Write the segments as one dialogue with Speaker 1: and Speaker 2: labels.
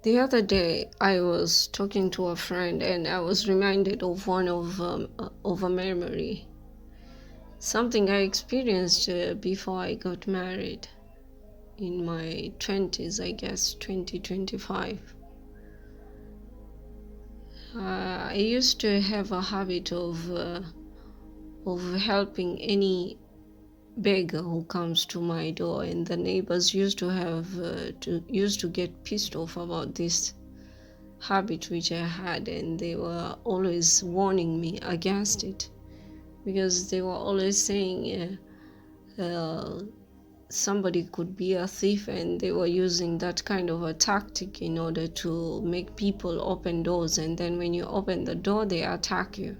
Speaker 1: The other day, I was talking to a friend, and I was reminded of of a memory, something I experienced before I got married in my 20s, I guess, 2025. I used to have a habit of helping any beggar who comes to my door, and the neighbors used to get pissed off about this habit which I had, and they were always warning me against it because they were always saying somebody could be a thief, and they were using that kind of a tactic in order to make people open doors, and then when you open the door they attack you.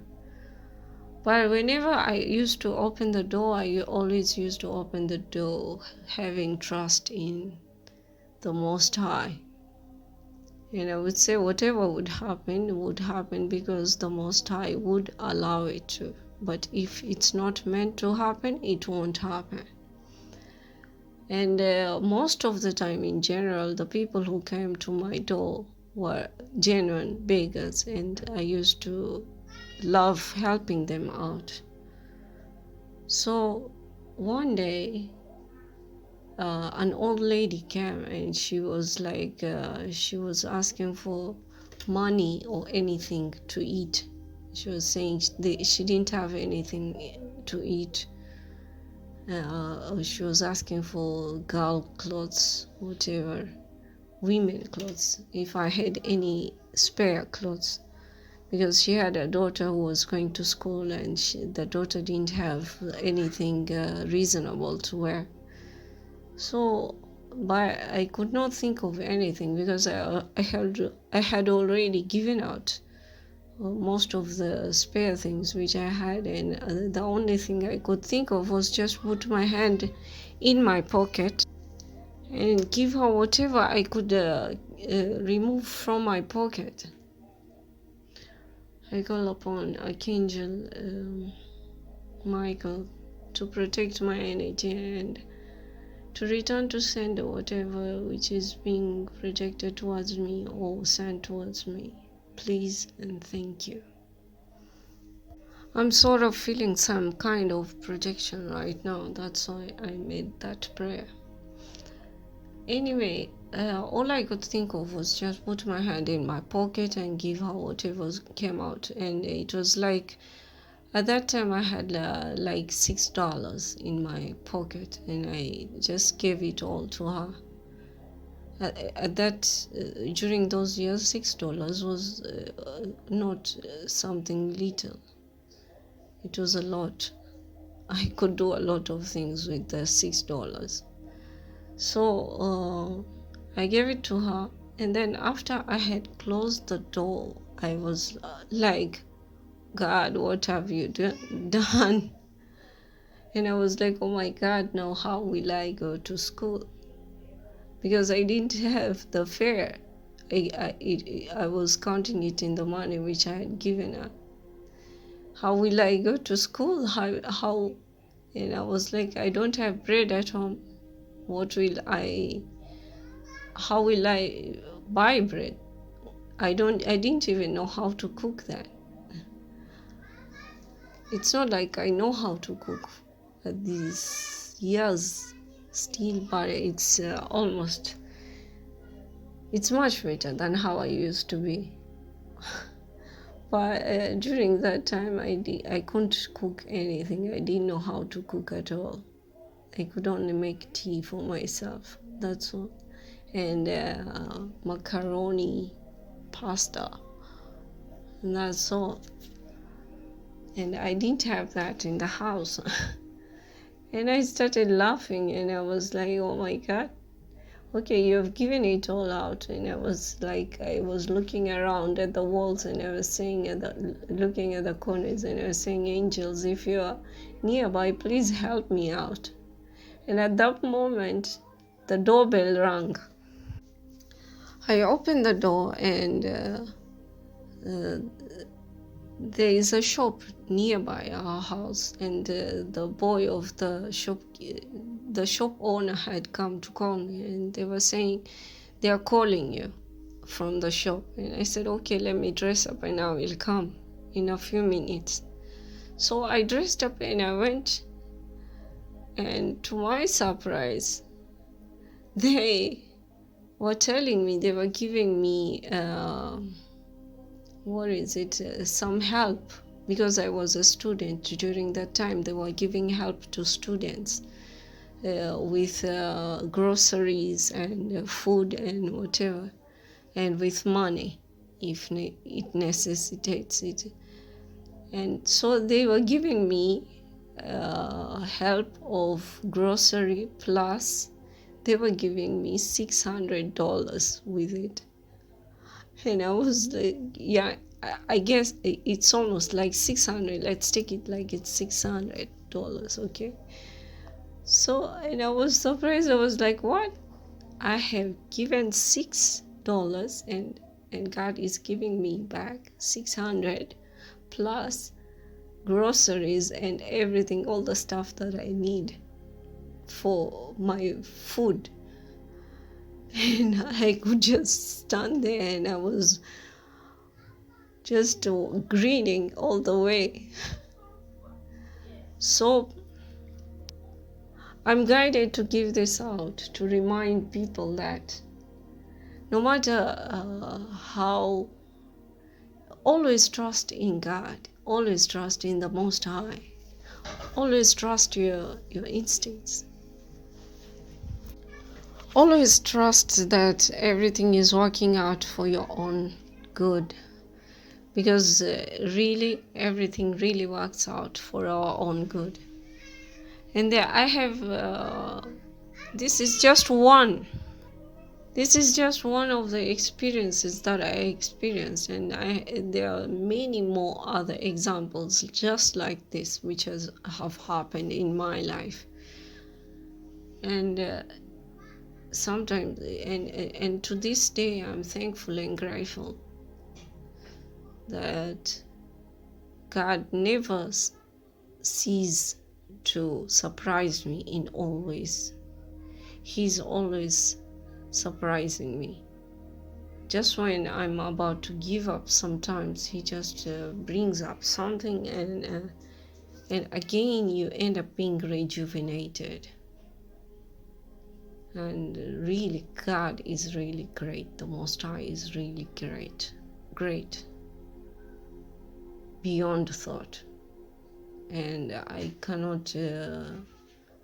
Speaker 1: But whenever I used to open the door, I always used to open the door having trust in the Most High. And I would say whatever would happen because the Most High would allow it to. But if it's not meant to happen, it won't happen. And most of the time, in general, the people who came to my door were genuine beggars, and I used to love helping them out. So one day, an old lady came, and she was like, she was asking for money or anything to eat. She was saying she didn't have anything to eat. She was asking for girl clothes, whatever, women clothes, if I had any spare clothes, because she had a daughter who was going to school, and the daughter didn't have anything reasonable to wear. So, but I could not think of anything because I had already given out most of the spare things which I had, and the only thing I could think of was just put my hand in my pocket and give her whatever I could remove from my pocket. I call upon Archangel Michael to protect my energy and to return to sender whatever which is being projected towards me or sent towards me. Please and thank you. I'm sort of feeling some kind of projection right now. That's why I made that prayer. Anyway, all I could think of was just put my hand in my pocket and give her whatever came out. And it was like, at that time I had like $6 in my pocket, and I just gave it all to her. During those years, $6 was not something little. It was a lot. I could do a lot of things with the $6. So I gave it to her, and then after I had closed the door, I was like, God, what have you done? And I was like, oh my God, now how will I go to school? Because I didn't have the fare. I was counting it in the money which I had given her. How will I go to school? How? And I was like, I don't have bread at home. How will I buy bread? I didn't even know how to cook that. It's not like I know how to cook these years still, but it's it's much better than how I used to be. But during that time, I couldn't cook anything. I didn't know how to cook at all. I could only make tea for myself. That's all. And macaroni, pasta, and that's all. And I didn't have that in the house. And I started laughing, and I was like, oh my God. Okay, you have given it all out. And I was looking around at the walls, and I was saying, looking at the corners, and I was saying, angels, if you are nearby, please help me out. And at that moment, the doorbell rang. I opened the door, and there is a shop nearby our house, and the boy of the shop owner had come to call me, and they were saying they are calling you from the shop. And I said, okay, let me dress up and I will come in a few minutes. So I dressed up and I went, and to my surprise, they were telling me, they were giving me some help, because I was a student during that time. They were giving help to students with groceries and food and whatever, and with money if it necessitates it. And so they were giving me help of grocery, plus they were giving me $600 with it. And I was like, yeah, I guess it's almost like 600. Let's take it like it's $600, okay? So, and I was surprised. I was like, what? I have given $6 and God is giving me back 600 plus groceries and everything, all the stuff that I need for my food. And I could just stand there and I was just grinning all the way. So I'm guided to give this out to remind people that no matter how, always trust in God, always trust in the Most High, always trust your instincts. Always trust that everything is working out for your own good, because really everything really works out for our own good. And there I have, this is just one of the experiences that I experienced, and there are many more other examples just like this which have happened in my life. And sometimes, and to this day, I'm thankful and grateful that God never ceases to surprise me in all ways. He's always surprising me. Just when I'm about to give up, sometimes he just brings up something, and again you end up being rejuvenated. And really, God is really great. The Most High is really great, beyond thought. And I cannot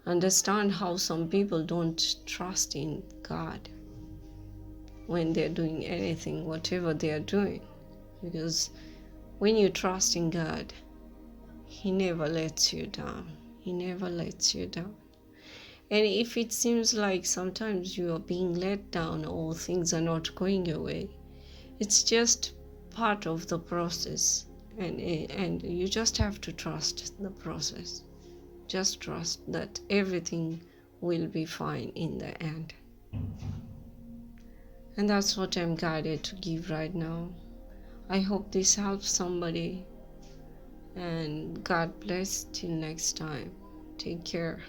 Speaker 1: understand how some people don't trust in God when they're doing anything, whatever they are doing. Because when you trust in God, He never lets you down. He never lets you down. And if it seems like sometimes you are being let down or things are not going your way, it's just part of the process. And you just have to trust the process. Just trust that everything will be fine in the end. And that's what I'm guided to give right now. I hope this helps somebody. And God bless till next time. Take care.